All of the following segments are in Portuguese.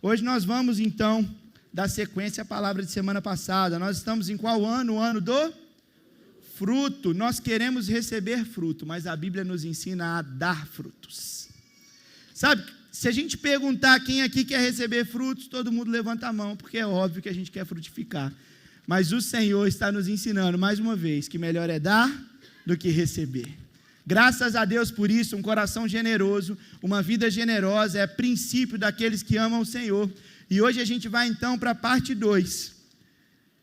Hoje nós vamos então dar sequência à palavra de semana passada. Nós estamos em qual ano? O ano do fruto. Nós queremos receber fruto, mas a Bíblia nos ensina a dar frutos. Sabe, se a gente perguntar quem aqui quer receber frutos, todo mundo levanta a mão, porque é óbvio que a gente quer frutificar. Mas o Senhor está nos ensinando, mais uma vez, que melhor é dar do que receber. Graças a Deus por isso, um coração generoso, uma vida generosa é princípio daqueles que amam o Senhor. E hoje a gente vai então para a parte 2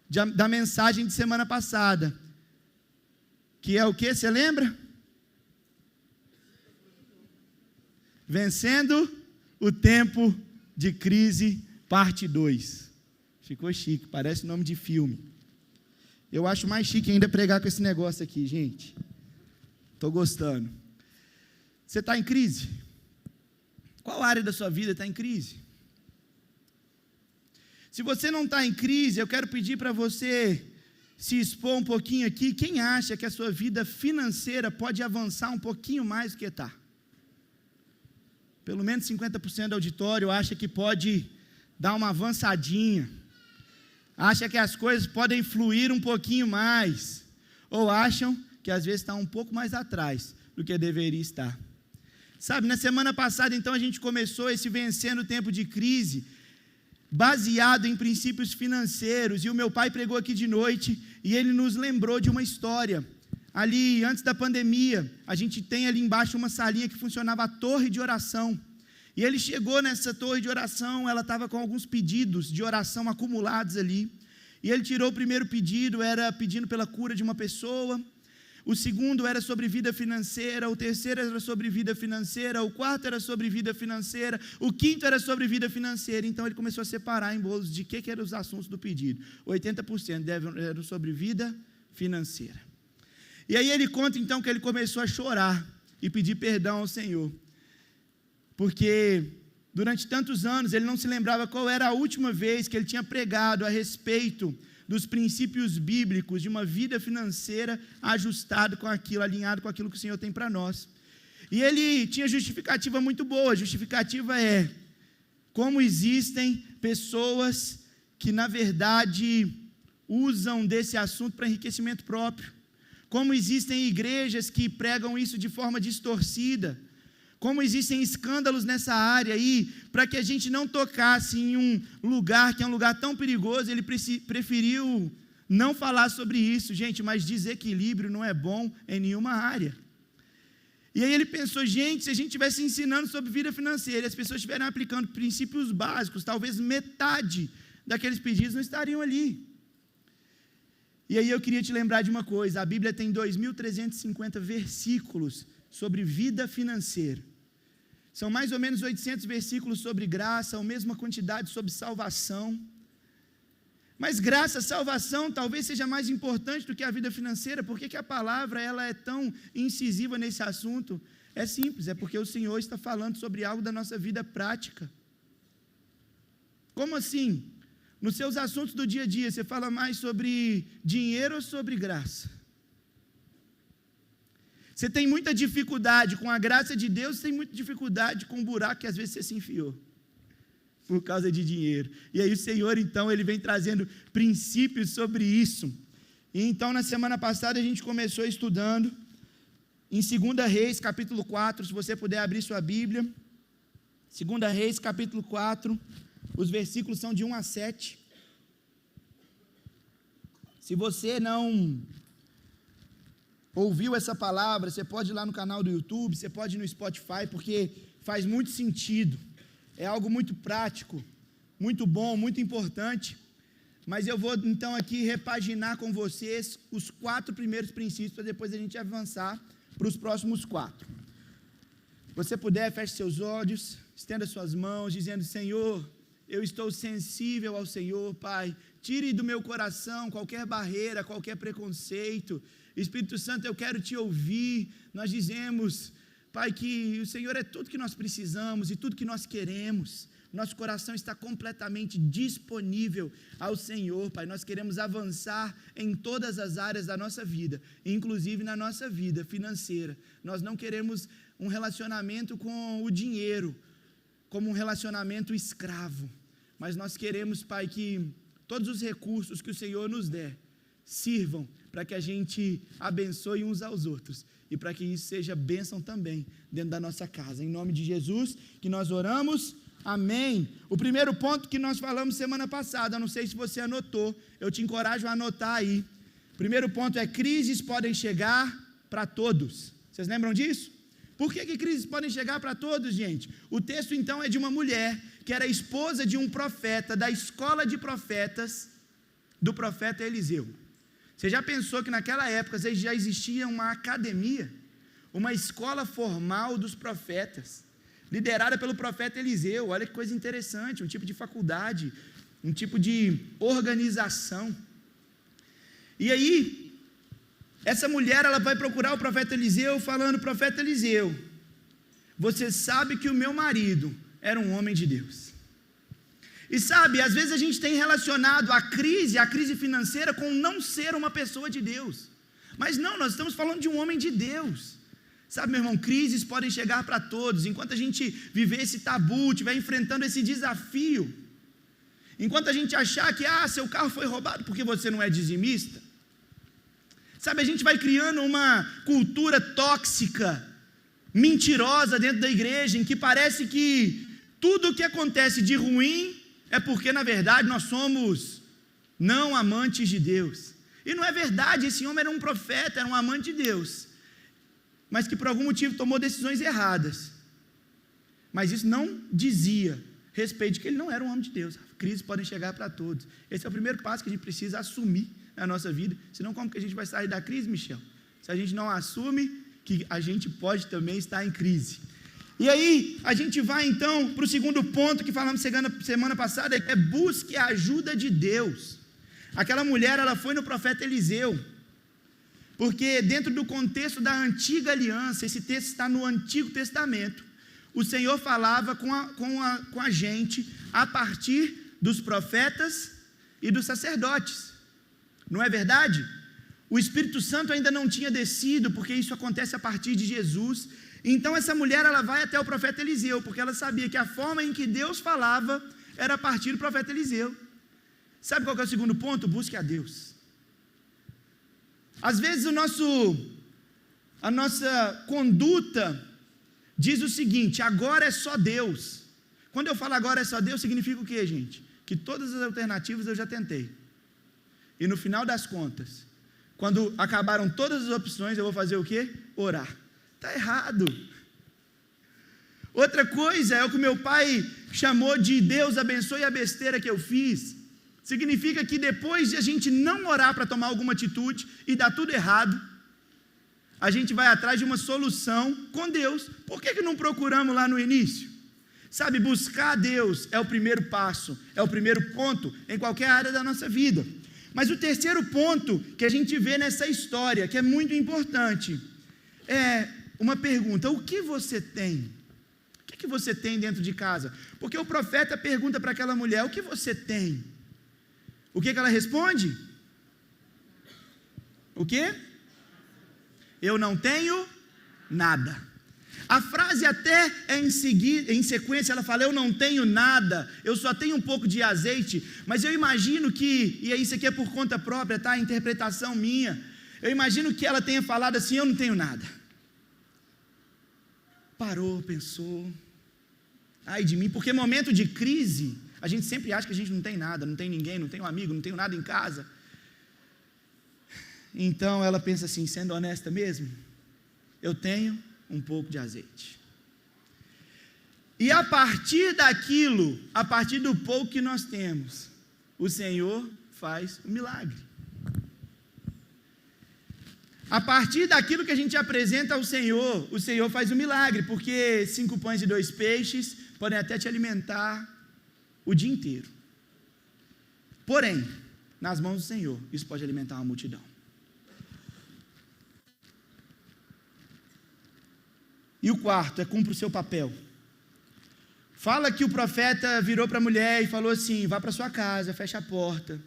da mensagem de semana passada, que é o que? Você lembra? Vencendo o tempo de crise, parte 2. Ficou chique, parece nome de filme. Eu acho mais chique ainda pregar com esse negócio aqui, gente. Estou gostando. Você está em crise? Qual área da sua vida está em crise? Se você não está em crise, eu quero pedir para você se expor um pouquinho aqui. Quem acha que a sua vida financeira pode avançar um pouquinho mais do que está? Pelo menos 50% do auditório acha que pode dar uma avançadinha. Acha que as coisas podem fluir um pouquinho mais. Ou acham que às vezes está um pouco mais atrás do que deveria estar. Sabe, na semana passada, então, a gente começou esse Vencendo o Tempo de Crise, baseado em princípios financeiros, e o meu pai pregou aqui de noite, e ele nos lembrou de uma história. Ali, antes da pandemia, a gente tem ali embaixo uma salinha que funcionava a torre de oração, e ele chegou nessa torre de oração, ela estava com alguns pedidos de oração acumulados ali, e ele tirou o primeiro pedido, era pedindo pela cura de uma pessoa. O segundo era sobre vida financeira, o terceiro era sobre vida financeira, o quarto era sobre vida financeira, o quinto era sobre vida financeira. Então ele começou a separar em bolos de que eram os assuntos do pedido. 80% eram sobre vida financeira. E aí ele conta então que ele começou a chorar e pedir perdão ao Senhor, porque durante tantos anos ele não se lembrava qual era a última vez que ele tinha pregado a respeito dos princípios bíblicos de uma vida financeira ajustado com aquilo, alinhado com aquilo que o Senhor tem para nós. E ele tinha justificativa muito boa. A justificativa é como existem pessoas que na verdade usam desse assunto para enriquecimento próprio, como existem igrejas que pregam isso de forma distorcida, como existem escândalos nessa área aí, para que a gente não tocasse em um lugar que é um lugar tão perigoso, ele preferiu não falar sobre isso, gente, mas desequilíbrio não é bom em nenhuma área. E aí ele pensou, gente, se a gente estivesse ensinando sobre vida financeira, e as pessoas estiverem aplicando princípios básicos, talvez metade daqueles pedidos não estariam ali. E aí eu queria te lembrar de uma coisa, a Bíblia tem 2.350 versículos sobre vida financeira. São mais ou menos 800 versículos sobre graça, a mesma quantidade sobre salvação. Mas graça, salvação, talvez seja mais importante do que a vida financeira. Por que a palavra ela é tão incisiva nesse assunto? É simples, é porque o Senhor está falando sobre algo da nossa vida prática. Como assim? Nos seus assuntos do dia a dia, você fala mais sobre dinheiro ou sobre graça? Você tem muita dificuldade com a graça de Deus, você tem muita dificuldade com o buraco que às vezes você se enfiou, por causa de dinheiro. E aí o Senhor, então, ele vem trazendo princípios sobre isso. E então, na semana passada, a gente começou estudando em 2 Reis, capítulo 4, se você puder abrir sua Bíblia. 2 Reis, capítulo 4, os versículos são de 1 a 7. Se você não ouviu essa palavra, você pode ir lá no canal do YouTube, você pode ir no Spotify, porque faz muito sentido, é algo muito prático, muito bom, muito importante, mas eu vou então aqui repaginar com vocês os 4 primeiros princípios, para depois a gente avançar para os próximos 4. Se você puder, feche seus olhos, estenda suas mãos, dizendo, Senhor, eu estou sensível ao Senhor, Pai, tire do meu coração qualquer barreira, qualquer preconceito. Espírito Santo, eu quero te ouvir. Nós dizemos, Pai, que o Senhor é tudo que nós precisamos e tudo que nós queremos. Nosso coração está completamente disponível ao Senhor, Pai. Nós queremos avançar em todas as áreas da nossa vida, inclusive na nossa vida financeira. Nós não queremos um relacionamento com o dinheiro como um relacionamento escravo. mas nós queremos, Pai, que todos os recursos que o Senhor nos der sirvam para que a gente abençoe uns aos outros e para que isso seja bênção também dentro da nossa casa. Em nome de Jesus que nós oramos, amém. O primeiro ponto que nós falamos semana passada, eu não sei se você anotou, eu te encorajo a anotar aí. Primeiro ponto é: crises podem chegar para todos. Vocês lembram disso? Por que crises podem chegar para todos, gente? O texto então é de uma mulher que era esposa de um profeta, da escola de profetas do profeta Eliseu. Você já pensou que naquela época já existia uma academia, uma escola formal dos profetas, liderada pelo profeta Eliseu? Olha que coisa interessante, um tipo de faculdade, um tipo de organização. E aí, essa mulher, ela vai procurar o profeta Eliseu, falando: profeta Eliseu, você sabe que o meu marido era um homem de Deus. E sabe, às vezes a gente tem relacionado a crise financeira com não ser uma pessoa de Deus. Mas não, nós estamos falando de um homem de Deus. Sabe, meu irmão, crises podem chegar para todos. Enquanto a gente viver esse tabu, estiver enfrentando esse desafio, enquanto a gente achar que, seu carro foi roubado porque você não é dizimista, sabe, a gente vai criando uma cultura tóxica, mentirosa dentro da igreja, em que parece que tudo o que acontece de ruim é porque, na verdade, nós somos não amantes de Deus. E não é verdade, esse homem era um profeta, era um amante de Deus, mas que por algum motivo tomou decisões erradas. Mas isso não dizia respeito de que ele não era um homem de Deus. Crises podem chegar para todos. Esse é o primeiro passo que a gente precisa assumir na nossa vida. Senão, como que a gente vai sair da crise, Michel? Se a gente não assume que a gente pode também estar em crise. E aí, a gente vai então para o segundo ponto que falamos semana passada, é busque a ajuda de Deus. Aquela mulher, ela foi no profeta Eliseu, porque dentro do contexto da antiga aliança, esse texto está no Antigo Testamento, o Senhor falava com a gente a partir dos profetas e dos sacerdotes. Não é verdade? O Espírito Santo ainda não tinha descido, porque isso acontece a partir de Jesus. Então essa mulher, ela vai até o profeta Eliseu, porque ela sabia que a forma em que Deus falava era a partir do profeta Eliseu. Sabe qual que é o segundo ponto? Busque a Deus. Às vezes a nossa conduta diz o seguinte: agora é só Deus. Quando eu falo agora é só Deus, significa o quê, gente? Que todas as alternativas eu já tentei. E no final das contas, quando acabaram todas as opções, eu vou fazer o quê? Orar. Está errado. Outra coisa é o que meu pai chamou de Deus abençoe a besteira que eu fiz. Significa que depois de a gente não orar para tomar alguma atitude e dar tudo errado, a gente vai atrás de uma solução com Deus. Por que não procuramos lá no início? Sabe, buscar a Deus é o primeiro passo, é o primeiro ponto em qualquer área da nossa vida. Mas o terceiro ponto que a gente vê nessa história, que é muito importante, é uma pergunta: o que você tem? O que você tem dentro de casa? Porque o profeta pergunta para aquela mulher: o que você tem? O que ela responde? O quê? Eu não tenho nada. A frase até é em sequência, ela fala: eu não tenho nada, eu só tenho um pouco de azeite. Mas eu imagino que, e isso aqui é por conta própria, tá? Interpretação minha, eu imagino que ela tenha falado assim: eu não tenho nada. Parou, pensou, ai de mim, porque momento de crise, a gente sempre acha que a gente não tem nada, não tem ninguém, não tem um amigo, não tenho nada em casa. Então ela pensa assim, sendo honesta mesmo, eu tenho um pouco de azeite. E a partir daquilo, a partir do pouco que nós temos, o Senhor faz o milagre. A partir daquilo que a gente apresenta ao Senhor, o Senhor faz o milagre, porque 5 pães e 2 peixes podem até te alimentar o dia inteiro. Porém, nas mãos do Senhor, isso pode alimentar uma multidão. E o quarto é: cumpra o seu papel. Fala que o profeta virou para a mulher e falou assim: vá para sua casa, fecha a porta.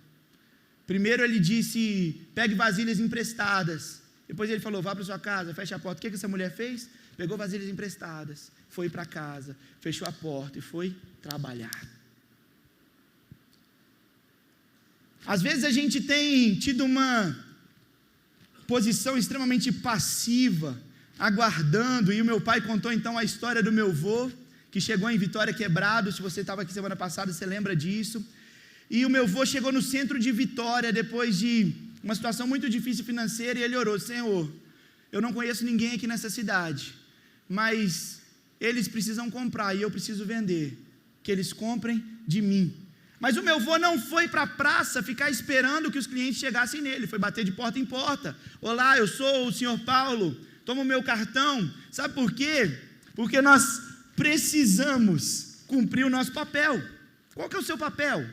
Primeiro ele disse: pegue vasilhas emprestadas. Depois ele falou: vá para sua casa, fecha a porta. O que essa mulher fez? Pegou vasilhas emprestadas, foi para casa, fechou a porta e foi trabalhar. Às vezes a gente tem tido uma posição extremamente passiva, aguardando, e o meu pai contou então a história do meu avô, que chegou em Vitória quebrado. Se você estava aqui semana passada, você lembra disso. E o meu avô chegou no centro de Vitória, depois de uma situação muito difícil financeira, e ele orou: Senhor, eu não conheço ninguém aqui nessa cidade, mas eles precisam comprar e eu preciso vender, que eles comprem de mim. Mas o meu avô não foi para a praça ficar esperando que os clientes chegassem nele, foi bater de porta em porta. Olá, eu sou o senhor Paulo, toma o meu cartão. Sabe por quê? Porque nós precisamos cumprir o nosso papel. Qual que é o seu papel?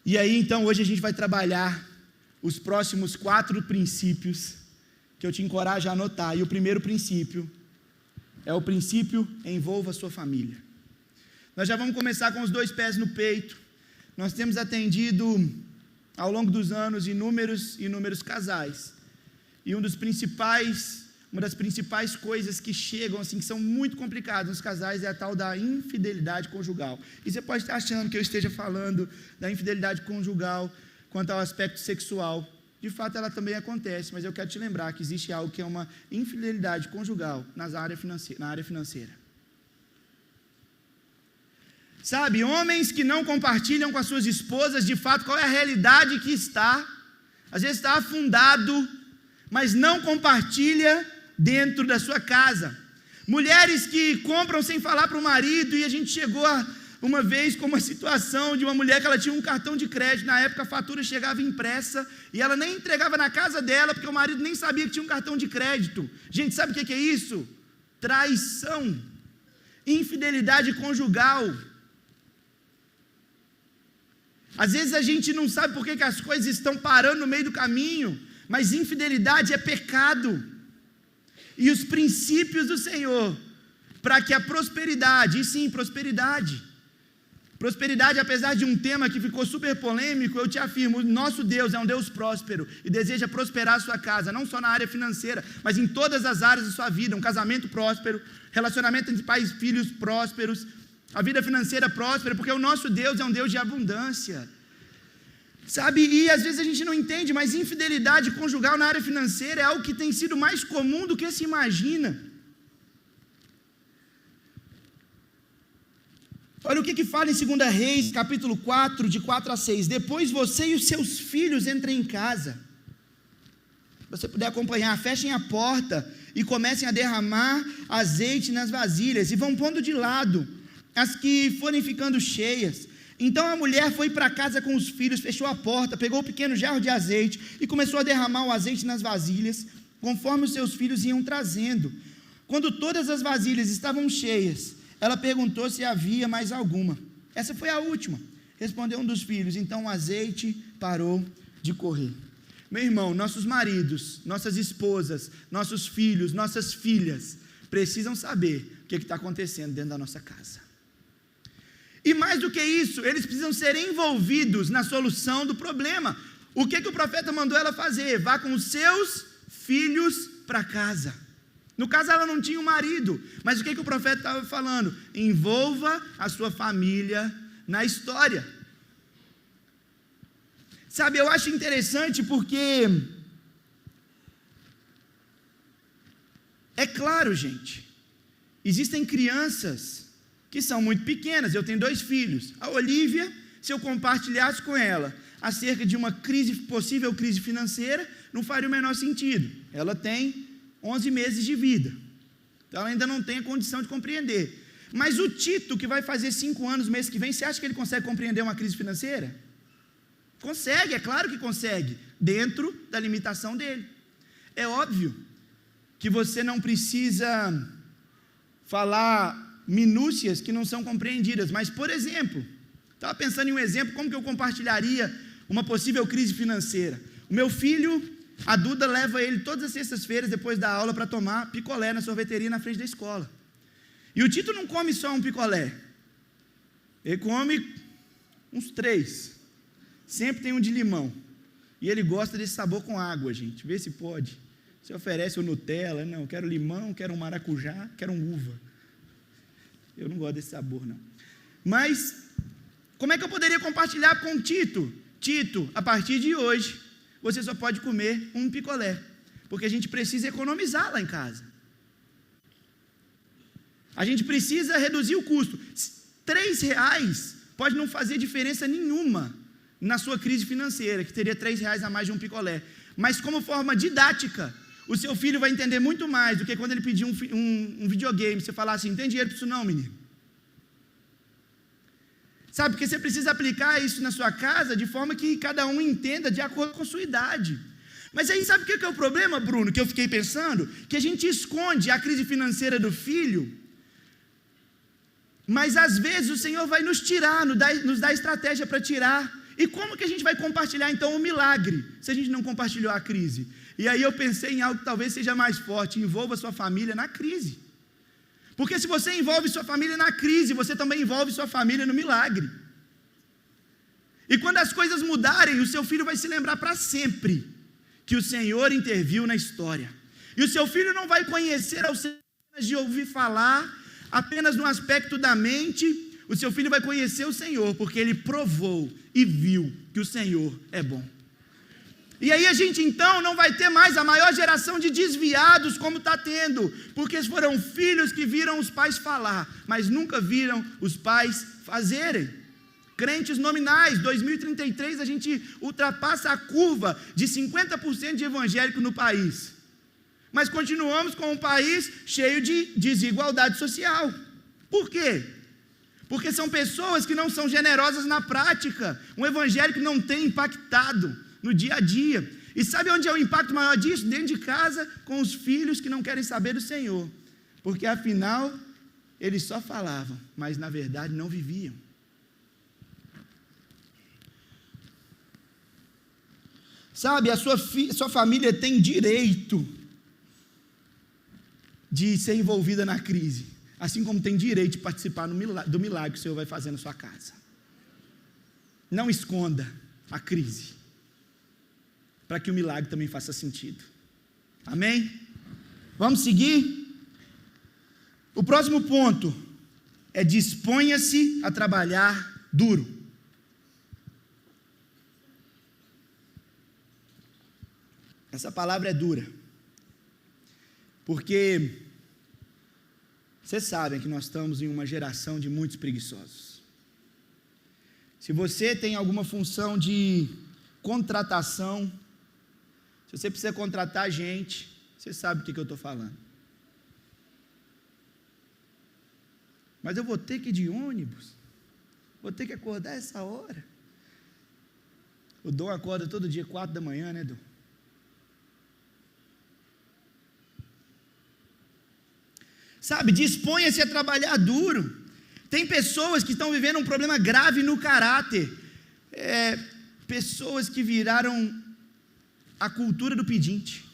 E aí então hoje a gente vai trabalhar os próximos 4 princípios que eu te encorajo a anotar. E o primeiro princípio é o princípio: envolva a sua família. Nós já vamos começar com os 2 pés no peito. Nós temos atendido ao longo dos anos inúmeros casais. E uma das principais coisas que chegam assim, que são muito complicadas nos casais, é a tal da infidelidade conjugal. E você pode estar achando que eu esteja falando da infidelidade conjugal quanto ao aspecto sexual. De fato, ela também acontece, mas eu quero te lembrar que existe algo que é uma infidelidade conjugal na área financeira. Sabe, homens que não compartilham com as suas esposas, de fato, qual é a realidade que está. Às vezes está afundado, mas não compartilha dentro da sua casa. Mulheres que compram sem falar para o marido, e a gente chegou uma vez com uma situação de uma mulher que ela tinha um cartão de crédito. Na época a fatura chegava impressa e ela nem entregava na casa dela, porque o marido nem sabia que tinha um cartão de crédito. Gente, sabe o que é isso? Traição, infidelidade conjugal. Às vezes a gente não sabe por que as coisas estão parando no meio do caminho, mas infidelidade é pecado. E os princípios do Senhor, para que a prosperidade, e sim, prosperidade, apesar de um tema que ficou super polêmico, eu te afirmo, nosso Deus é um Deus próspero e deseja prosperar a sua casa, não só na área financeira, mas em todas as áreas da sua vida. Um casamento próspero, relacionamento entre pais e filhos prósperos, a vida financeira próspera, porque o nosso Deus é um Deus de abundância. Sabe, e às vezes a gente não entende, mas infidelidade conjugal na área financeira é algo que tem sido mais comum do que se imagina. Olha o que fala em 2 Reis, capítulo 4, de 4 a 6. Depois você e os seus filhos entrem em casa. Se você puder acompanhar, fechem a porta e comecem a derramar azeite nas vasilhas, e vão pondo de lado as que forem ficando cheias. Então a mulher foi para casa com os filhos, fechou a porta, pegou o pequeno jarro de azeite e começou a derramar o azeite nas vasilhas, conforme os seus filhos iam trazendo. Quando todas as vasilhas estavam cheias, ela perguntou se havia mais alguma. Essa foi a última, respondeu um dos filhos. Então o azeite parou de correr. Meu irmão, nossos maridos, nossas esposas, nossos filhos, nossas filhas precisam saber o que está acontecendo dentro da nossa casa. E mais do que isso, eles precisam ser envolvidos na solução do problema. O que o profeta mandou ela fazer? Vá com os seus filhos para casa. No caso, ela não tinha um marido, mas o que o profeta estava falando? Envolva a sua família na história. Sabe, eu acho interessante porque, é claro, gente, existem crianças que são muito pequenas. Eu tenho 2 filhos. A Olivia, se eu compartilhasse com ela acerca de uma possível crise financeira, não faria o menor sentido. Ela tem 11 meses de vida, então ela ainda não tem a condição de compreender. Mas o Tito, que vai fazer 5 anos mês que vem, você acha que ele consegue compreender uma crise financeira? Consegue, é claro que consegue, dentro da limitação dele. É óbvio que você não precisa falar minúcias que não são compreendidas, mas, por exemplo, estava pensando em um exemplo, como que eu compartilharia uma possível crise financeira. O meu filho, a Duda leva ele todas as sextas-feiras, depois da aula, para tomar picolé na sorveteria na frente da escola. E o Tito não come só um picolé, ele come uns 3, sempre tem um de limão, e ele gosta desse sabor com água, gente, vê se pode. Você oferece o Nutella, não, quero limão, quero um maracujá, quero um uva. Eu não gosto desse sabor, não. Mas, Como é que eu poderia compartilhar com Tito? Tito, a partir de hoje, você só pode comer um picolé, porque a gente precisa economizar lá em casa. A gente precisa reduzir o custo. R$3 pode não fazer diferença nenhuma na sua crise financeira, que teria R$3 a mais de um picolé. Mas como forma didática, o seu filho vai entender muito mais do que quando ele pedir um videogame. Você falar assim, não tem dinheiro para isso não, menino. Sabe, porque você precisa aplicar isso na sua casa de forma que cada um entenda de acordo com a sua idade. Mas aí sabe o que é o problema, Bruno, que eu fiquei pensando? Que a gente esconde a crise financeira do filho, mas às vezes o Senhor vai nos tirar, nos dá estratégia para tirar. E como que a gente vai compartilhar então o milagre, se a gente não compartilhou a crise? E aí eu pensei em algo que talvez seja mais forte, envolva sua família na crise. Porque se você envolve sua família na crise, você também envolve sua família no milagre. E quando as coisas mudarem, o seu filho vai se lembrar para sempre que o Senhor interviu na história. E o seu filho não vai conhecer ao Senhor apenas de ouvir falar, apenas no aspecto da mente. O seu filho vai conhecer o Senhor, porque ele provou e viu que o Senhor é bom. E aí a gente então não vai ter mais a maior geração de desviados como está tendo, porque foram filhos que viram os pais falar, mas nunca viram os pais fazerem. Crentes nominais, 2033 a gente ultrapassa a curva de 50% de evangélico no país, mas continuamos com um país cheio de desigualdade social. Por quê? Porque são pessoas que não são generosas na prática, um evangelho que não tem impactado no dia a dia. E sabe onde é o impacto maior disso? Dentro de casa, com os filhos que não querem saber do Senhor, porque afinal, eles só falavam, mas na verdade não viviam. Sabe, a sua família tem direito de ser envolvida na crise, assim como tem direito de participar do milagre que o Senhor vai fazer na sua casa. Não esconda a crise, para que o milagre também faça sentido. Amém? Vamos seguir? O próximo ponto é: disponha-se a trabalhar duro. Essa palavra é dura, porque vocês sabem que nós estamos em uma geração de muitos preguiçosos. Se você tem alguma função de contratação, se você precisa contratar gente, você sabe do que eu estou falando. Mas eu vou ter que ir de ônibus, vou ter que acordar essa hora. O Dom acorda todo dia 4 da manhã, né, Dom? Sabe, disponha-se a trabalhar duro. Tem pessoas que estão vivendo um problema grave no caráter. Pessoas que viraram a cultura do pedinte.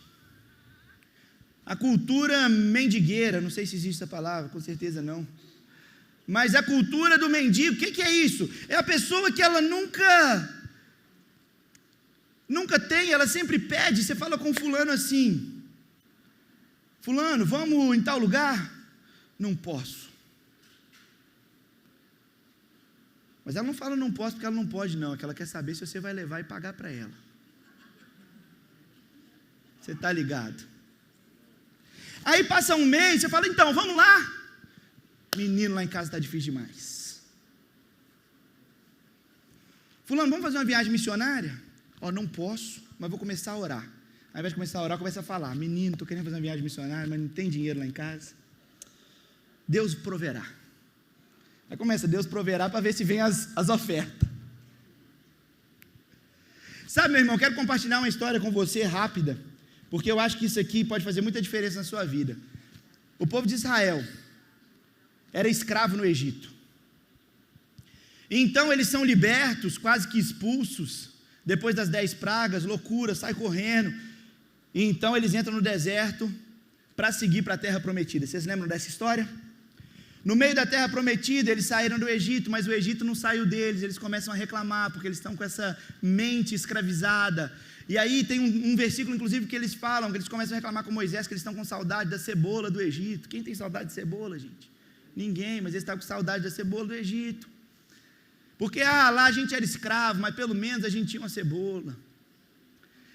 A cultura mendigueira, não sei se existe essa palavra, com certeza não. Mas a cultura do mendigo, o que é isso? É a pessoa que ela nunca tem, ela sempre pede. Você fala com fulano assim: fulano, vamos em tal lugar? Não posso. Mas ela não fala não posso porque ela não pode não, é que ela quer saber se você vai levar e pagar para ela. Você está ligado? Aí passa um mês, você fala, então, vamos lá. Menino, lá em casa está difícil demais. Fulano, vamos fazer uma viagem missionária? Não posso, mas vou começar a orar. Ao invés de começar a orar, começa a falar: menino, estou querendo fazer uma viagem missionária, mas não tem dinheiro lá em casa. Deus proverá. Aí começa: Deus proverá, para ver se vem as ofertas. Sabe, meu irmão, quero compartilhar uma história com você rápida, porque eu acho que isso aqui pode fazer muita diferença na sua vida. O povo de Israel era escravo no Egito. Então eles são libertos, quase que expulsos, depois das 10 pragas, loucura, sai correndo. E então eles entram no deserto para seguir para a terra prometida. Vocês lembram dessa história? No meio da terra prometida, eles saíram do Egito, mas o Egito não saiu deles. Eles começam a reclamar, porque eles estão com essa mente escravizada. E aí tem um versículo, inclusive, que eles falam, que eles começam a reclamar com Moisés, que eles estão com saudade da cebola do Egito. Quem tem saudade de cebola, gente? Ninguém, mas eles estão com saudade da cebola do Egito. Porque lá a gente era escravo, mas pelo menos a gente tinha uma cebola.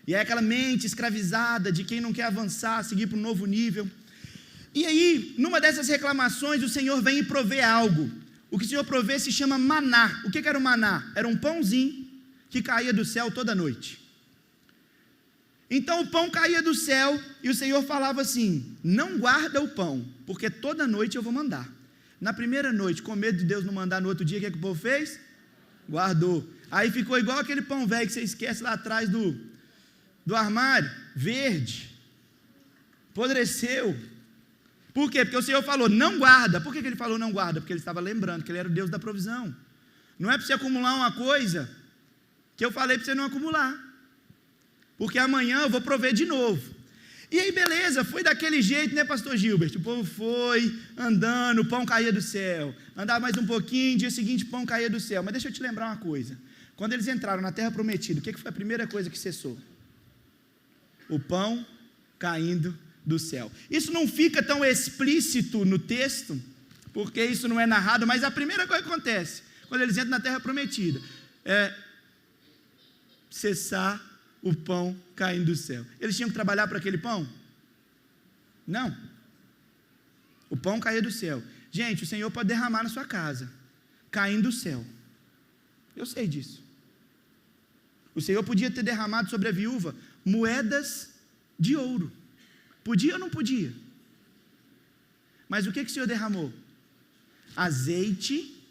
E é aquela mente escravizada de quem não quer avançar, seguir para um novo nível. E aí, numa dessas reclamações, o Senhor vem e provê algo. O que o Senhor provê se chama maná. O que era o maná? Era um pãozinho que caía do céu toda noite. Então o pão caía do céu e o Senhor falava assim: não guarda o pão, porque toda noite eu vou mandar. Na primeira noite, com medo de Deus não mandar no outro dia, o que o povo fez? Guardou. Aí ficou igual aquele pão velho que você esquece lá atrás do armário, verde, apodreceu. Por quê? Porque o Senhor falou, não guarda. Por que ele falou não guarda? Porque ele estava lembrando que ele era o Deus da provisão. Não é para você acumular uma coisa que eu falei para você não acumular, porque amanhã eu vou prover de novo. E aí beleza, foi daquele jeito, né, pastor Gilbert? O povo foi andando, o pão caía do céu, andava mais um pouquinho, dia seguinte o pão caía do céu. Mas deixa eu te lembrar uma coisa, quando eles entraram na terra prometida, o que foi a primeira coisa que cessou? O pão caindo do céu. Isso não fica tão explícito no texto, porque isso não é narrado, mas a primeira coisa que acontece quando eles entram na terra prometida é cessar o pão caindo do céu. Eles tinham que trabalhar para aquele pão? Não. O pão caía do céu. Gente, o Senhor pode derramar na sua casa, caindo do céu. Eu sei disso. O Senhor podia ter derramado sobre a viúva moedas de ouro. Podia ou não podia? Mas o que o Senhor derramou? Azeite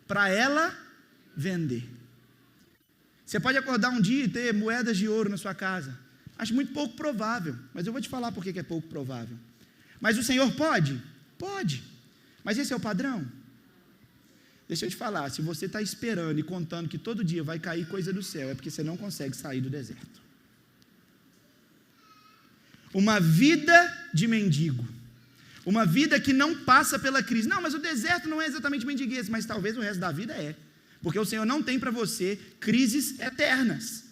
para ela vender. Você pode acordar um dia e ter moedas de ouro na sua casa. Acho muito pouco provável, mas eu vou te falar por que é pouco provável. Mas o Senhor pode? Pode. Mas esse é o padrão? Deixa eu te falar, se você está esperando e contando que todo dia vai cair coisa do céu, é porque você não consegue sair do deserto. Uma vida de mendigo. Uma vida que não passa pela crise. Não, mas o deserto não é exatamente mendiguez, mas talvez o resto da vida é. Porque o Senhor não tem para você crises eternas.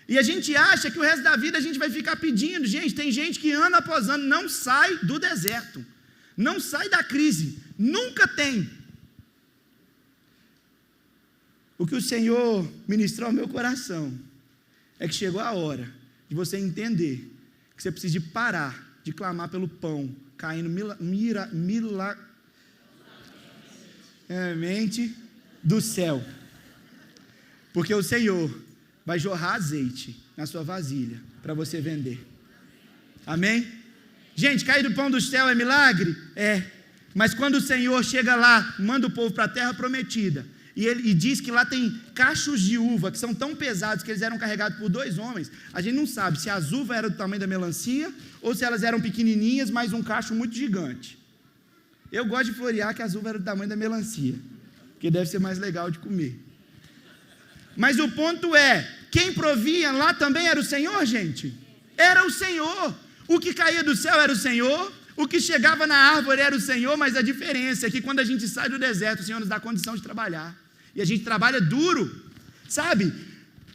E a gente acha que o resto da vida a gente vai ficar pedindo. Gente, tem gente que ano após ano não sai do deserto. Não sai da crise. Nunca tem. O que o Senhor ministrou ao meu coração é que chegou a hora de você entender que você precisa de parar de clamar pelo pão caindo milagrosamente do céu, porque o Senhor vai jorrar azeite na sua vasilha para você vender. Amém? Gente, cair do pão do céu é milagre? É. Mas quando o Senhor chega lá, manda o povo para a terra prometida, e diz que lá tem cachos de uva que são tão pesados que eles eram carregados por 2 homens, a gente não sabe se as uvas eram do tamanho da melancia ou se elas eram pequenininhas, mas um cacho muito gigante. Eu gosto de florear que as uvas eram do tamanho da melancia, porque deve ser mais legal de comer. Mas o ponto é, quem provia lá também era o Senhor, gente? Era o Senhor. O que caía do céu era o Senhor, o que chegava na árvore era o Senhor, mas a diferença é que quando a gente sai do deserto, o Senhor nos dá condição de trabalhar. E a gente trabalha duro, sabe?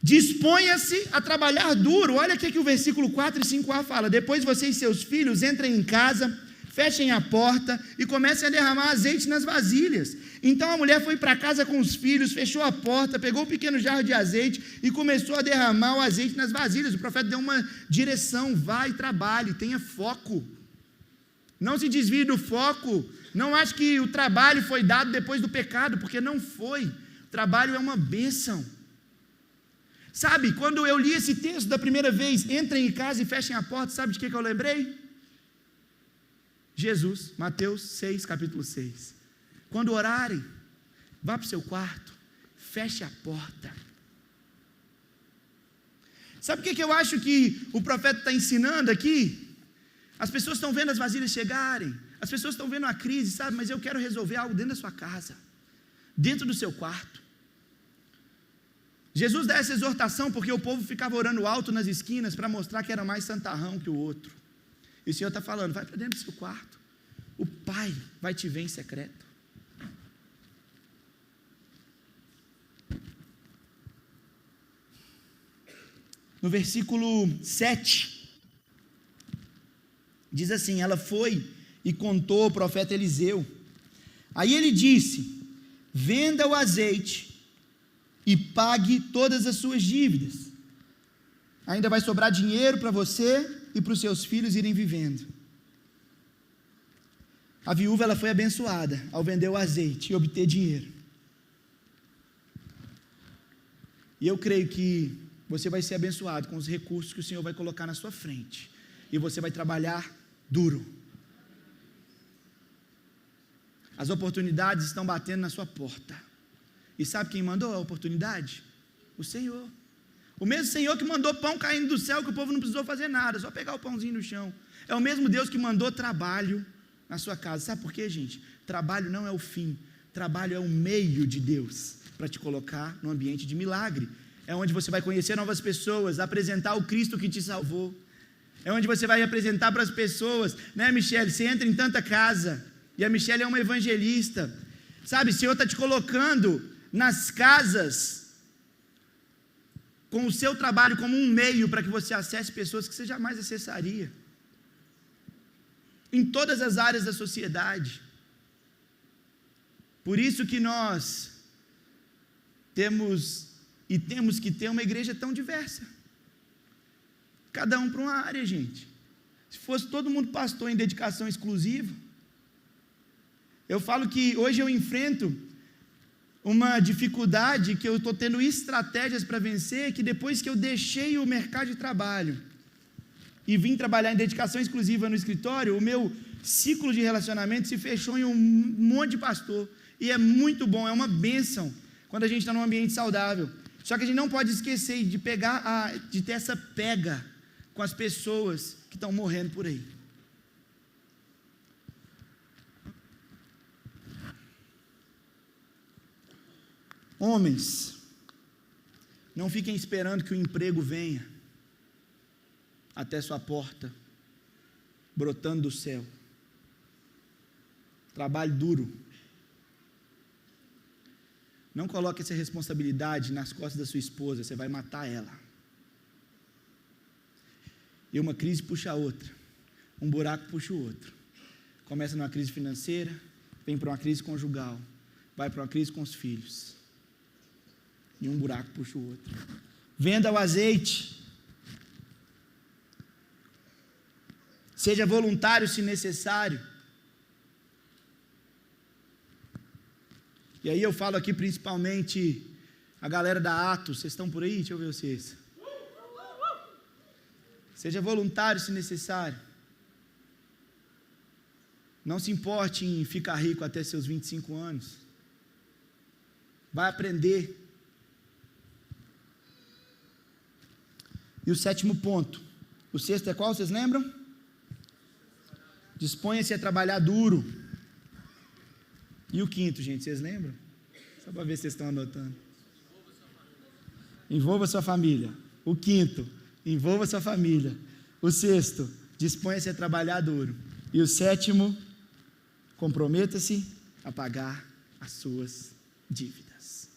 Disponha-se a trabalhar duro. Olha o que o versículo 4 e 5a fala. Depois você e seus filhos entrem em casa, fechem a porta e comecem a derramar azeite nas vasilhas. Então a mulher foi para casa com os filhos, fechou a porta, pegou um pequeno jarro de azeite e começou a derramar o azeite nas vasilhas. O profeta deu uma direção: vai e trabalhe, tenha foco. Não se desvie do foco. Não ache que o trabalho foi dado depois do pecado, porque não foi. O trabalho é uma bênção. Sabe, quando eu li esse texto da primeira vez, entrem em casa e fechem a porta, sabe de que eu lembrei? Jesus, Mateus 6, capítulo 6. Quando orarem, vá para o seu quarto, feche a porta. Sabe o que eu acho que o profeta está ensinando aqui? As pessoas estão vendo as vasilhas chegarem, as pessoas estão vendo a crise, sabe? Mas eu quero resolver algo dentro da sua casa, dentro do seu quarto. Jesus dá essa exortação porque o povo ficava orando alto nas esquinas para mostrar que era mais santarrão que o outro. E o Senhor está falando: vai para dentro do seu quarto, o Pai vai te ver em secreto. No versículo 7, diz assim: ela foi e contou ao profeta Eliseu. Aí ele disse: venda o azeite e pague todas as suas dívidas. Ainda vai sobrar dinheiro para você e para os seus filhos irem vivendo. A viúva, ela foi abençoada ao vender o azeite e obter dinheiro. E eu creio que você vai ser abençoado com os recursos que o Senhor vai colocar na sua frente. E você vai trabalhar duro. As oportunidades estão batendo na sua porta. E sabe quem mandou a oportunidade? O Senhor. O mesmo Senhor que mandou pão caindo do céu, que o povo não precisou fazer nada, só pegar o pãozinho no chão. É o mesmo Deus que mandou trabalho na sua casa. Sabe por quê, gente? Trabalho não é o fim. Trabalho é o meio de Deus para te colocar num ambiente de milagre. É onde você vai conhecer novas pessoas, apresentar o Cristo que te salvou. É onde você vai apresentar para as pessoas, né, Michele? Você entra em tanta casa, e a Michele é uma evangelista. Sabe, o Senhor está te colocando nas casas, com o seu trabalho como um meio para que você acesse pessoas que você jamais acessaria. Em todas as áreas da sociedade. Por isso que nós temos que ter uma igreja tão diversa. Cada um para uma área, gente. Se fosse todo mundo pastor em dedicação exclusiva. Eu falo que hoje eu enfrento uma dificuldade, que eu estou tendo estratégias para vencer, que depois que eu deixei o mercado de trabalho e vim trabalhar em dedicação exclusiva no escritório, o meu ciclo de relacionamento se fechou em um monte de pastor. E é muito bom, é uma bênção quando a gente está num ambiente saudável. Só que a gente não pode esquecer de ter essa pega com as pessoas que estão morrendo por aí. Homens, não fiquem esperando que o emprego venha até sua porta, brotando do céu. Trabalho duro. Não coloque essa responsabilidade nas costas da sua esposa, você vai matar ela. E uma crise puxa a outra, um buraco puxa o outro. Começa numa crise financeira, vem para uma crise conjugal, vai para uma crise com os filhos. E um buraco puxa o outro. Venda o azeite. Seja voluntário se necessário. E aí eu falo aqui principalmente a galera da Atos. Vocês estão por aí? Deixa eu ver vocês. Seja voluntário se necessário. Não se importe em ficar rico até seus 25 anos. Vai aprender. E o 7º ponto. O 6º é qual? Vocês lembram? Disponha-se a trabalhar duro. E o 5º, gente, vocês lembram? Só para ver se vocês estão anotando. Envolva sua família. O 5º, envolva sua família. O 6º, disponha-se a trabalhar duro. E o 7º, comprometa-se a pagar as suas dívidas.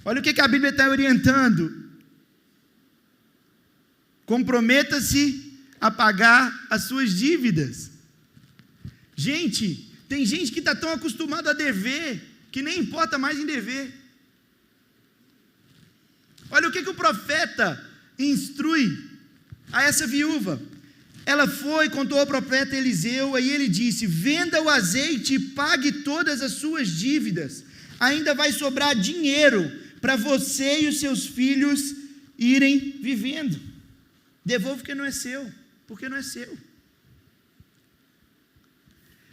Olha o que a Bíblia está orientando. Comprometa-se a pagar as suas dívidas. Gente, tem gente que está tão acostumado a dever, que nem importa mais em dever. Olha o que o profeta instrui a essa viúva. Ela foi, contou ao profeta Eliseu, aí ele disse: venda o azeite e pague todas as suas dívidas. Ainda vai sobrar dinheiro para você e os seus filhos irem vivendo. Devolva porque não é seu, porque não é seu.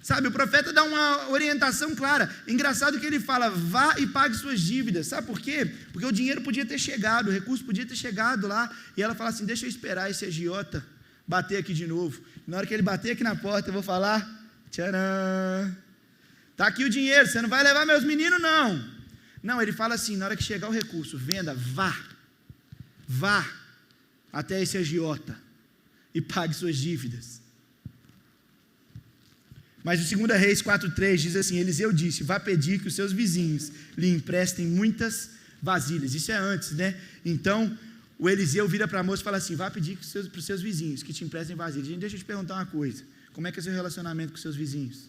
Sabe, o profeta dá uma orientação clara. Engraçado que ele fala: vá e pague suas dívidas. Sabe por quê? Porque o dinheiro podia ter chegado, o recurso podia ter chegado lá. E ela fala assim: deixa eu esperar esse agiota bater aqui de novo. Na hora que ele bater aqui na porta, eu vou falar: tcharam, tá aqui o dinheiro, você não vai levar meus meninos não. Não, ele fala assim: na hora que chegar o recurso, venda, vá até esse agiota e pague suas dívidas. Mas o 2 Reis 4,3 diz assim: Eliseu disse: vá pedir que os seus vizinhos lhe emprestem muitas vasilhas. Isso é antes, né? Então, o Eliseu vira para a moça e fala assim: vá pedir para os seus vizinhos que te emprestem vasilhas. Gente, deixa eu te perguntar uma coisa: como é que é o seu relacionamento com os seus vizinhos?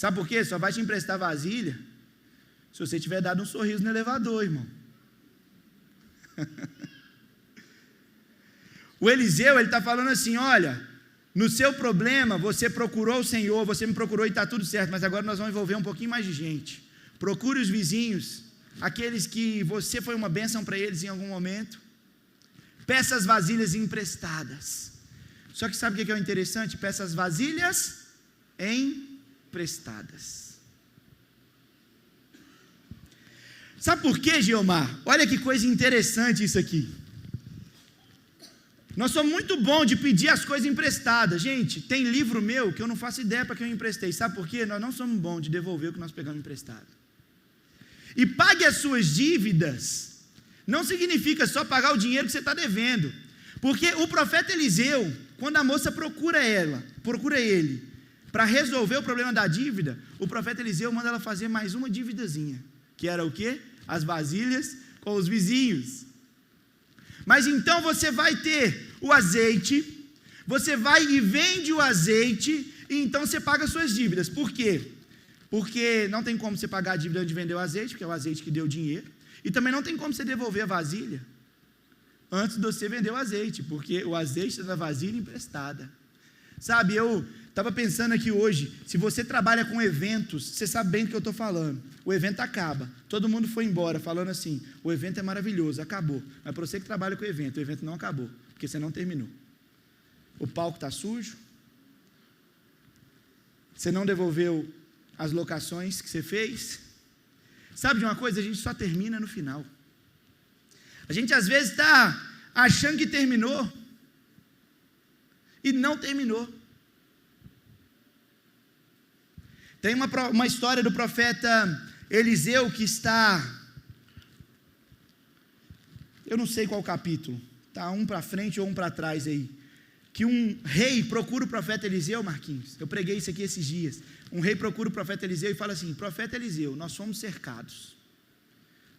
Sabe por quê? Só vai te emprestar vasilha se você tiver dado um sorriso no elevador, irmão. O Eliseu, ele está falando assim, olha, no seu problema, você procurou o Senhor, você me procurou e está tudo certo, mas agora nós vamos envolver um pouquinho mais de gente. Procure os vizinhos, aqueles que você foi uma bênção para eles em algum momento. Peça as vasilhas emprestadas. Só que sabe o que é o interessante? Peça as vasilhas emprestadas. Sabe por quê, Geomar? Olha que coisa interessante isso aqui. Nós somos muito bons de pedir as coisas emprestadas. Gente, tem livro meu que eu não faço ideia para quem eu emprestei. Sabe por quê? Nós não somos bons de devolver o que nós pegamos emprestado. E pague as suas dívidas. Não significa só pagar o dinheiro que você está devendo. Porque o profeta Eliseu, quando a moça procura ele, para resolver o problema da dívida, o profeta Eliseu manda ela fazer mais uma dívidazinha. Que era o quê? As vasilhas com os vizinhos. Mas então você vai ter o azeite, você vai e vende o azeite, e então você paga as suas dívidas. Por quê? Porque não tem como você pagar a dívida de vender o azeite, porque é o azeite que deu dinheiro, e também não tem como você devolver a vasilha antes de você vender o azeite, porque o azeite é da vasilha emprestada. Sabe, eu estava pensando aqui hoje, se você trabalha com eventos, você sabe bem do que eu estou falando. O evento acaba, todo mundo foi embora falando assim, o evento é maravilhoso, acabou. Mas para você que trabalha com o evento não acabou, porque você não terminou. O palco está sujo, você não devolveu as locações que você fez. Sabe de uma coisa? A gente só termina no final. A gente às vezes está achando que terminou, e não terminou. Tem uma história do profeta Eliseu que está, eu não sei qual capítulo, está um para frente ou um para trás aí, que um rei procura o profeta Eliseu, Marquinhos, eu preguei isso aqui esses dias, um rei procura o profeta Eliseu e fala assim, profeta Eliseu, nós somos cercados,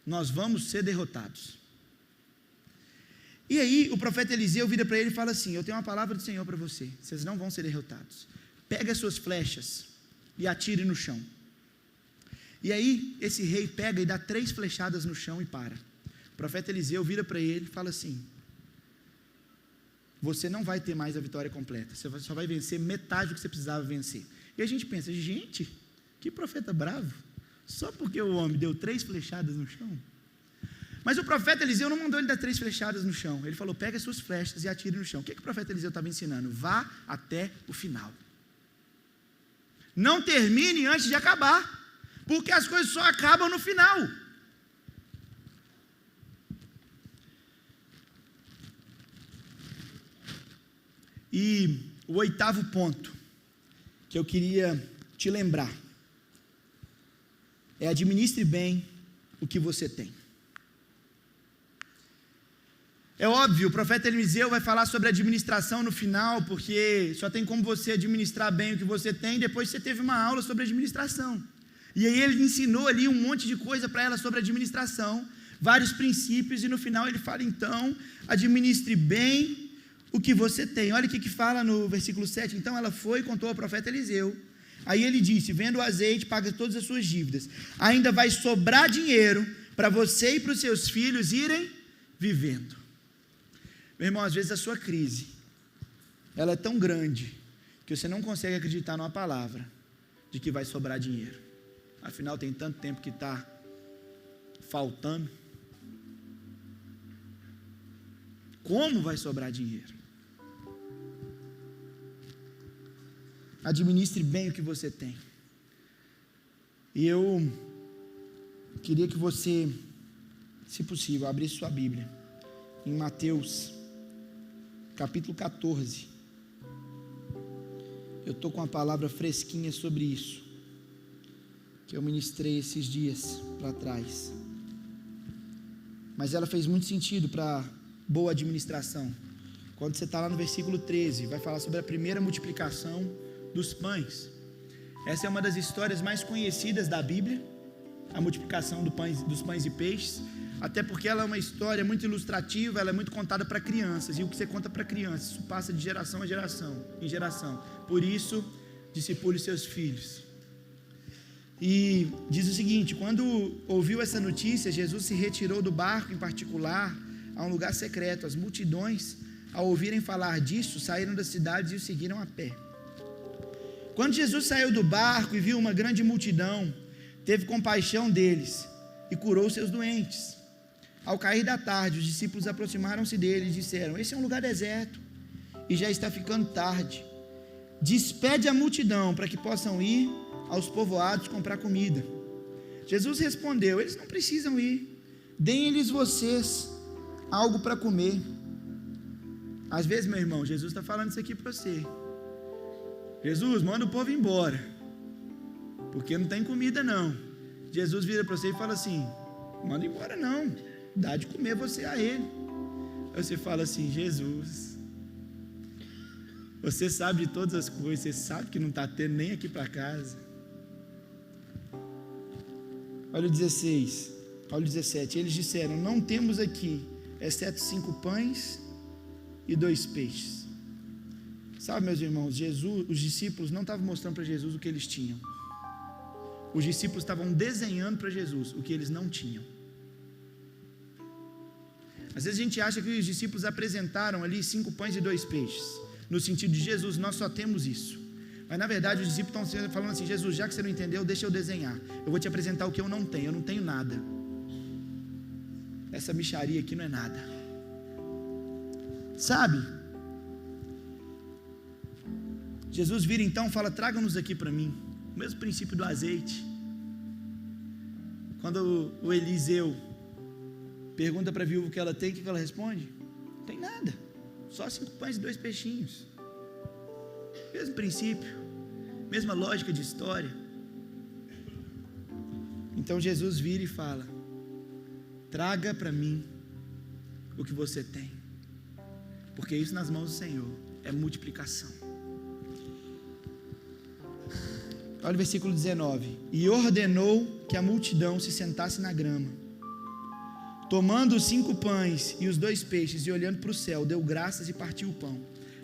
nós vamos ser derrotados. E aí o profeta Eliseu vira para ele e fala assim, eu tenho uma palavra do Senhor para você, vocês não vão ser derrotados, pega as suas flechas e atire no chão. E aí esse rei pega e dá 3 flechadas no chão e para. O profeta Eliseu vira para ele e fala assim, você não vai ter mais a vitória completa, você só vai vencer metade do que você precisava vencer. E a gente pensa, gente, que profeta bravo, só porque o homem deu 3 flechadas no chão. Mas o profeta Eliseu não mandou ele dar 3 flechadas no chão, ele falou, pega as suas flechas e atire no chão. O que o profeta Eliseu estava ensinando? Vá até o final. Não termine antes de acabar, porque as coisas só acabam no final. E o 8º ponto que eu queria te lembrar é administre bem o que você tem. É óbvio, o profeta Eliseu vai falar sobre administração no final, porque só tem como você administrar bem o que você tem, depois você teve uma aula sobre administração. E aí ele ensinou ali um monte de coisa para ela sobre administração, vários princípios, e no final ele fala então, administre bem o que você tem. Olha o que fala no versículo 7, então ela foi e contou ao profeta Eliseu. Aí ele disse, venda o azeite, paga todas as suas dívidas, ainda vai sobrar dinheiro para você e para os seus filhos irem vivendo. Meu irmão, às vezes a sua crise, ela é tão grande, que você não consegue acreditar numa palavra, de que vai sobrar dinheiro. Afinal, tem tanto tempo que está faltando. Como vai sobrar dinheiro? Administre bem o que você tem. E eu queria que você, se possível, abrisse sua Bíblia em Mateus capítulo 14, eu estou com a palavra fresquinha sobre isso, que eu ministrei esses dias para trás, mas ela fez muito sentido para boa administração. Quando você está lá no versículo 13, vai falar sobre a primeira multiplicação dos pães. Essa é uma das histórias mais conhecidas da Bíblia, a multiplicação dos pães e peixes, até porque ela é uma história muito ilustrativa, ela é muito contada para crianças, e o que você conta para crianças, isso passa de geração em geração. Por isso, discipule seus filhos. E diz o seguinte: quando ouviu essa notícia, Jesus se retirou do barco em particular a um lugar secreto. As multidões, ao ouvirem falar disso, saíram das cidades e o seguiram a pé. Quando Jesus saiu do barco e viu uma grande multidão, teve compaixão deles e curou seus doentes. Ao cair da tarde, os discípulos aproximaram-se dele e disseram: esse é um lugar deserto e já está ficando tarde. Despede a multidão para que possam ir aos povoados comprar comida. Jesus respondeu: eles não precisam ir, deem-lhes vocês algo para comer. Às vezes, meu irmão, Jesus está falando isso aqui para você. Jesus, manda o povo embora, porque não tem comida não. Jesus vira para você e fala assim: manda embora não, dá de comer você a ele. Aí você fala assim: Jesus, você sabe de todas as coisas, você sabe que não está tendo nem aqui para casa. Olha o 16, olha o 17, eles disseram: não temos aqui, exceto 5 pães e 2 peixes. Sabe, meus irmãos, Jesus, os discípulos não estavam mostrando para Jesus o que eles tinham. Os discípulos estavam desenhando para Jesus o que eles não tinham. Às vezes a gente acha que os discípulos apresentaram ali 5 pães e 2 peixes, no sentido de: Jesus, nós só temos isso. Mas na verdade os discípulos estão falando assim: Jesus, já que você não entendeu, deixa eu desenhar. Eu vou te apresentar o que eu não tenho nada. Essa mixaria aqui não é nada. Sabe? Jesus vira então e fala: traga-nos aqui para mim. O mesmo princípio do azeite. Quando o Eliseu pergunta para a viúva o que ela tem, o que ela responde? Não tem nada, só 5 pães e 2 peixinhos. Mesmo princípio, mesma lógica de história. Então Jesus vira e fala: traga para mim o que você tem, porque isso nas mãos do Senhor é multiplicação. Olha o versículo 19: e ordenou que a multidão se sentasse na grama. Tomando os 5 pães e os 2 peixes e olhando para o céu, deu graças e partiu o pão.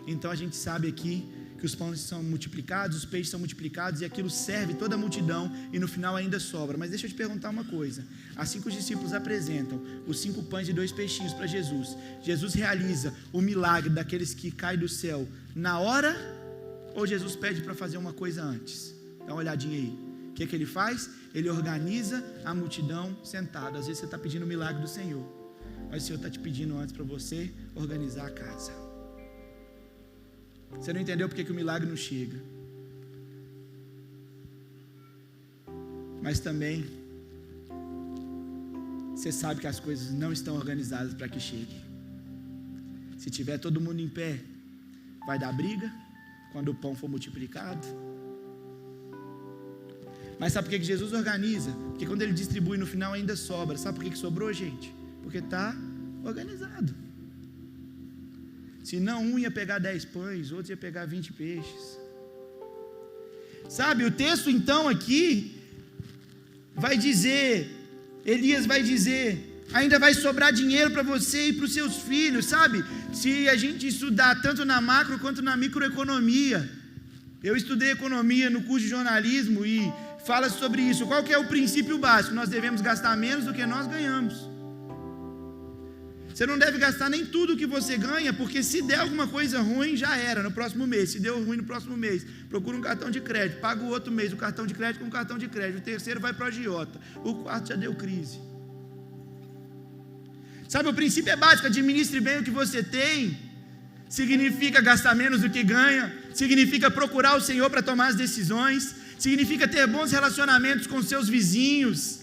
Então a gente sabe aqui que os pães são multiplicados, os peixes são multiplicados, e aquilo serve toda a multidão, e no final ainda sobra. Mas deixa eu te perguntar uma coisa: assim que os discípulos apresentam os 5 pães e 2 peixinhos para Jesus, Jesus realiza o milagre daqueles que caem do céu na hora, ou Jesus pede para fazer uma coisa antes? Dá uma olhadinha aí. O que ele faz? Ele organiza a multidão sentada. Às vezes você está pedindo o milagre do Senhor, mas o Senhor está te pedindo antes para você organizar a casa. Você não entendeu porque que o milagre não chega. Mas também você sabe que as coisas não estão organizadas para que chegue. Se tiver todo mundo em pé, vai dar briga quando o pão for multiplicado. Mas sabe por que Jesus organiza? Porque quando ele distribui no final ainda sobra. Sabe por que sobrou, gente? Porque está organizado. Senão um ia pegar 10 pães, outro ia pegar 20 peixes. Sabe, o texto então aqui vai dizer, Elias vai dizer: ainda vai sobrar dinheiro para você e para os seus filhos, sabe? Se a gente estudar tanto na macro quanto na microeconomia. Eu estudei economia no curso de jornalismo e fala sobre isso. Qual que é o princípio básico? Nós devemos gastar menos do que nós ganhamos. Você não deve gastar nem tudo que você ganha, porque se der alguma coisa ruim, já era no próximo mês. Se deu ruim no próximo mês, procura um cartão de crédito, paga o outro mês o cartão de crédito com o cartão de crédito, o terceiro vai para o agiota, o quarto já deu crise. Sabe, o princípio é básico: administre bem o que você tem. Significa gastar menos do que ganha, significa procurar o Senhor para tomar as decisões, significa ter bons relacionamentos com seus vizinhos.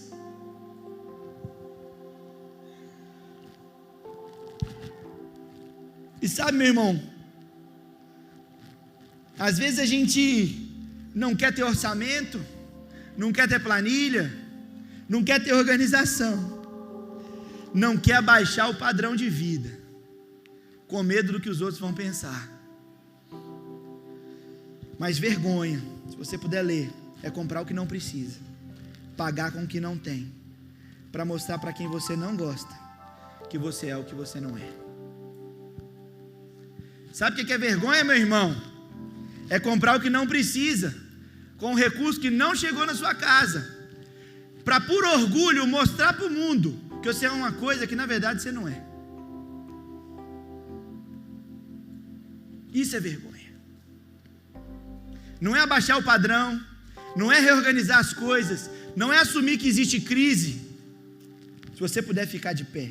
E sabe, meu irmão, às vezes a gente não quer ter orçamento, não quer ter planilha, não quer ter organização, não quer abaixar o padrão de vida, com medo do que os outros vão pensar. Mas vergonha, se você puder ler, é comprar o que não precisa, pagar com o que não tem, para mostrar para quem você não gosta que você é o que você não é. Sabe o que é vergonha, meu irmão? É comprar o que não precisa, com um recurso que não chegou na sua casa, para por orgulho mostrar para o mundo que você é uma coisa que na verdade você não é. Isso é vergonha. Não é abaixar o padrão, não é reorganizar as coisas, não é assumir que existe crise. Se você puder ficar de pé.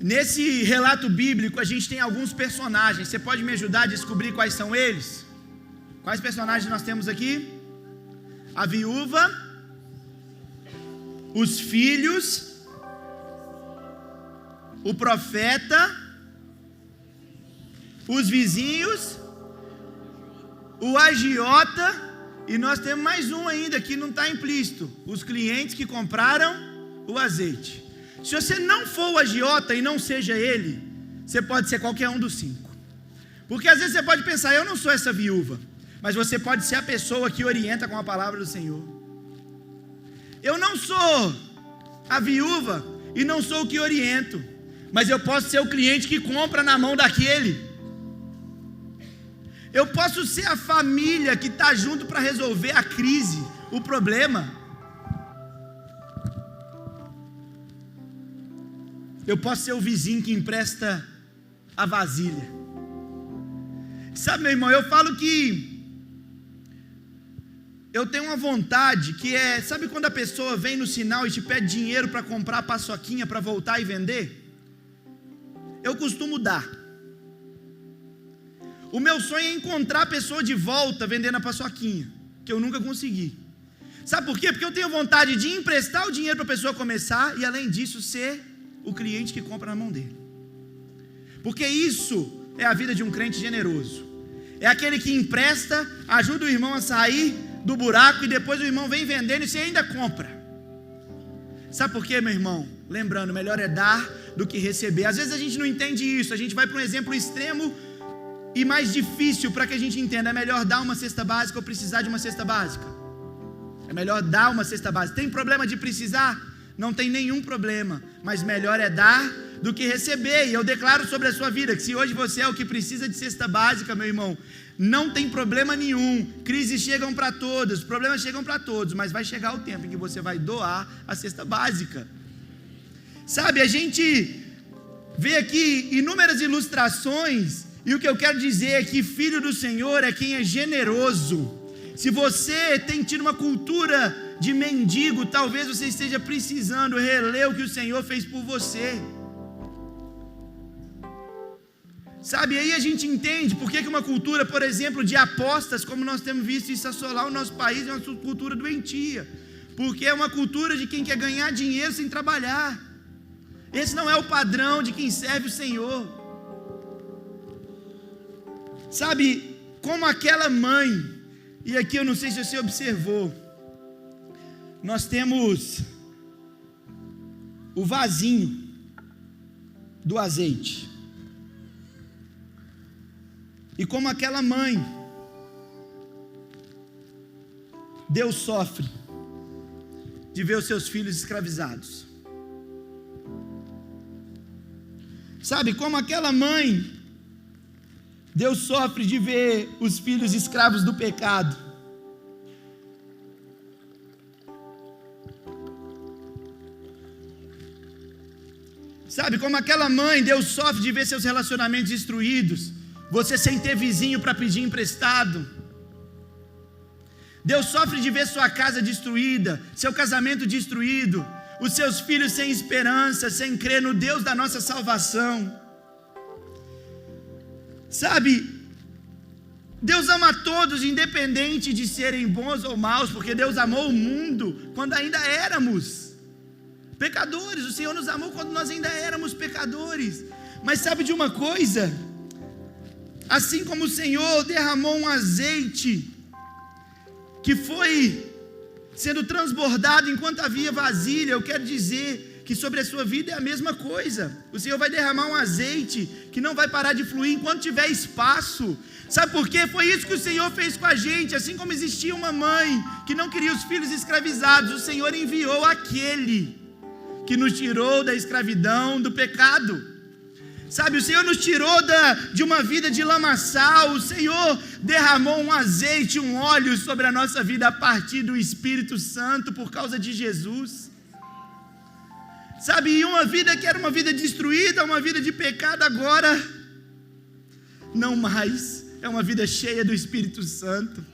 Nesse relato bíblico, a gente tem alguns personagens. Você pode me ajudar a descobrir quais são eles? Quais personagens nós temos aqui? A viúva, os filhos, o profeta, os vizinhos, o agiota, e nós temos mais um ainda que não está implícito: os clientes que compraram o azeite. Se você não for o agiota e não seja ele, você pode ser qualquer um dos 5. Porque às vezes você pode pensar: eu não sou essa viúva, mas você pode ser a pessoa que orienta com a palavra do Senhor. Eu não sou a viúva e não sou o que oriento, mas eu posso ser o cliente que compra na mão daquele. Eu posso ser a família que está junto para resolver a crise, o problema. Eu posso ser o vizinho que empresta a vasilha. Sabe, meu irmão, eu falo que eu tenho uma vontade que é, sabe quando a pessoa vem no sinal e te pede dinheiro para comprar a paçoquinha para voltar e vender? Eu costumo dar. O meu sonho é encontrar a pessoa de volta vendendo a paçoquinha, que eu nunca consegui. Sabe por quê? Porque eu tenho vontade de emprestar o dinheiro para a pessoa começar e, além disso, ser o cliente que compra na mão dele. Porque isso é a vida de um crente generoso. É aquele que empresta, ajuda o irmão a sair do buraco e depois o irmão vem vendendo e você ainda compra. Sabe por quê, meu irmão? Lembrando, melhor é dar do que receber. Às vezes a gente não entende isso, a gente vai para um exemplo extremo e mais difícil para que a gente entenda. É melhor dar uma cesta básica ou precisar de uma cesta básica? É melhor dar uma cesta básica. Tem problema de precisar? Não tem nenhum problema, mas melhor é dar do que receber. E eu declaro sobre a sua vida que se hoje você é o que precisa de cesta básica, meu irmão, não tem problema nenhum. Crises chegam para todos, problemas chegam para todos, mas vai chegar o tempo em que você vai doar a cesta básica. Sabe, a gente vê aqui inúmeras ilustrações, e o que eu quero dizer é que filho do Senhor é quem é generoso. Se você tem tido uma cultura de mendigo, talvez você esteja precisando reler o que o Senhor fez por você. Sabe, aí a gente entende por que uma cultura, por exemplo, de apostas, como nós temos visto isso assolar o nosso país, é uma cultura doentia. Porque é uma cultura de quem quer ganhar dinheiro sem trabalhar. Esse não é o padrão de quem serve o Senhor. Sabe, como aquela mãe, e aqui eu não sei se você observou, nós temos o vasinho do azeite. E como aquela mãe, Deus sofre de ver os seus filhos escravizados. Sabe, como aquela mãe, Deus sofre de ver os filhos escravos do pecado. Sabe, como aquela mãe, Deus sofre de ver seus relacionamentos destruídos, você sem ter vizinho para pedir emprestado. Deus sofre de ver sua casa destruída, seu casamento destruído, os seus filhos sem esperança, sem crer no Deus da nossa salvação. Sabe, Deus ama todos, independente de serem bons ou maus, porque Deus amou o mundo quando ainda éramos pecadores. O Senhor nos amou quando nós ainda éramos pecadores. Mas sabe de uma coisa? Assim como o Senhor derramou um azeite que foi sendo transbordado enquanto havia vasilha, eu quero dizer que sobre a sua vida é a mesma coisa. O Senhor vai derramar um azeite que não vai parar de fluir enquanto tiver espaço. Sabe por quê? Foi isso que o Senhor fez com a gente. Assim como existia uma mãe que não queria os filhos escravizados, o Senhor enviou aquele que nos tirou da escravidão, do pecado. Sabe, o Senhor nos tirou de uma vida de lamaçal, o Senhor derramou um azeite, um óleo sobre a nossa vida a partir do Espírito Santo, por causa de Jesus. Sabe, e uma vida que era uma vida destruída, uma vida de pecado, agora não mais, é uma vida cheia do Espírito Santo.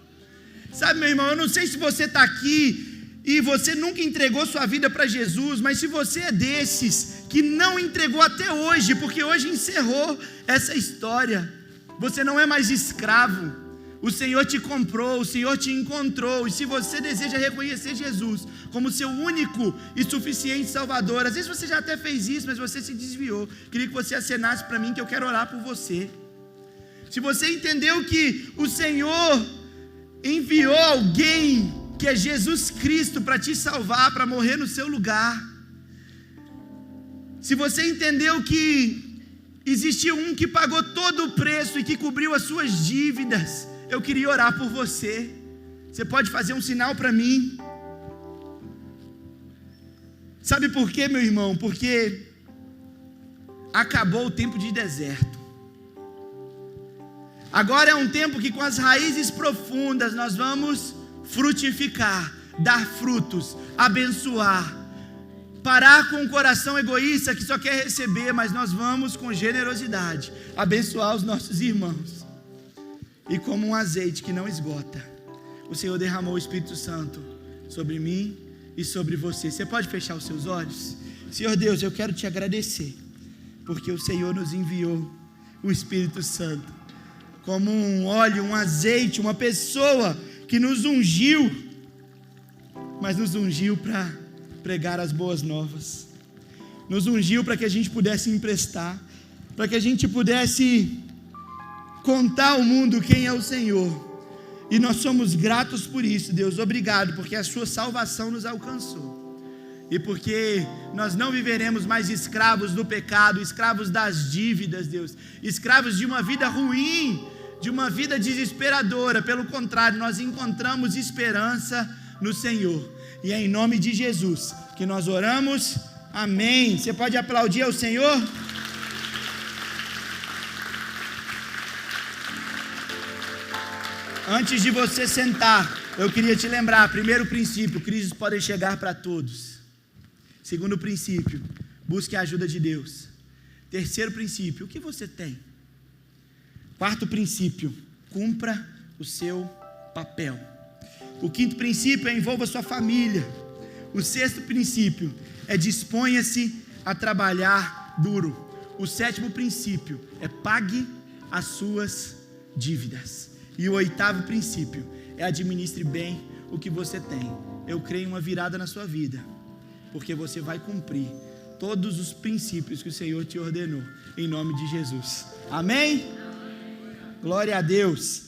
Sabe, meu irmão, eu não sei se você está aqui e você nunca entregou sua vida para Jesus, mas se você é desses que não entregou até hoje, porque hoje encerrou essa história, você não é mais escravo, o Senhor te comprou, o Senhor te encontrou, e se você deseja reconhecer Jesus como seu único e suficiente Salvador, às vezes você já até fez isso, mas você se desviou, queria que você acenasse para mim que eu quero orar por você. Se você entendeu que o Senhor enviou alguém, que é Jesus Cristo, para te salvar, para morrer no seu lugar, se você entendeu que existiu um que pagou todo o preço e que cobriu as suas dívidas, eu queria orar por você. Você pode fazer um sinal para mim? Sabe por quê, meu irmão? Porque acabou o tempo de deserto. Agora é um tempo que com as raízes profundas nós vamos frutificar, dar frutos, abençoar, parar com o coração egoísta que só quer receber, mas nós vamos com generosidade abençoar os nossos irmãos. E como um azeite que não esgota, o Senhor derramou o Espírito Santo sobre mim e sobre você. Você pode fechar os seus olhos? Senhor Deus, eu quero te agradecer, porque o Senhor nos enviou o Espírito Santo como um óleo, um azeite, uma pessoa que nos ungiu, mas nos ungiu para pregar as boas novas, nos ungiu para que a gente pudesse emprestar, para que a gente pudesse contar ao mundo quem é o Senhor, e nós somos gratos por isso, Deus, obrigado, porque a sua salvação nos alcançou, e porque nós não viveremos mais escravos do pecado, escravos das dívidas, Deus, escravos de uma vida ruim, de uma vida desesperadora, pelo contrário, nós encontramos esperança no Senhor, e é em nome de Jesus que nós oramos, amém. Você pode aplaudir ao Senhor? Antes de você sentar, eu queria te lembrar, primeiro princípio, crises podem chegar para todos. Segundo princípio, busque a ajuda de Deus. Terceiro princípio, o que você tem? Quarto princípio, cumpra o seu papel. O quinto princípio é envolva sua família. O sexto princípio é disponha-se a trabalhar duro. O sétimo princípio é pague as suas dívidas. E o oitavo princípio é administre bem o que você tem. Eu creio em uma virada na sua vida, porque você vai cumprir todos os princípios que o Senhor te ordenou, em nome de Jesus. Amém? Glória a Deus.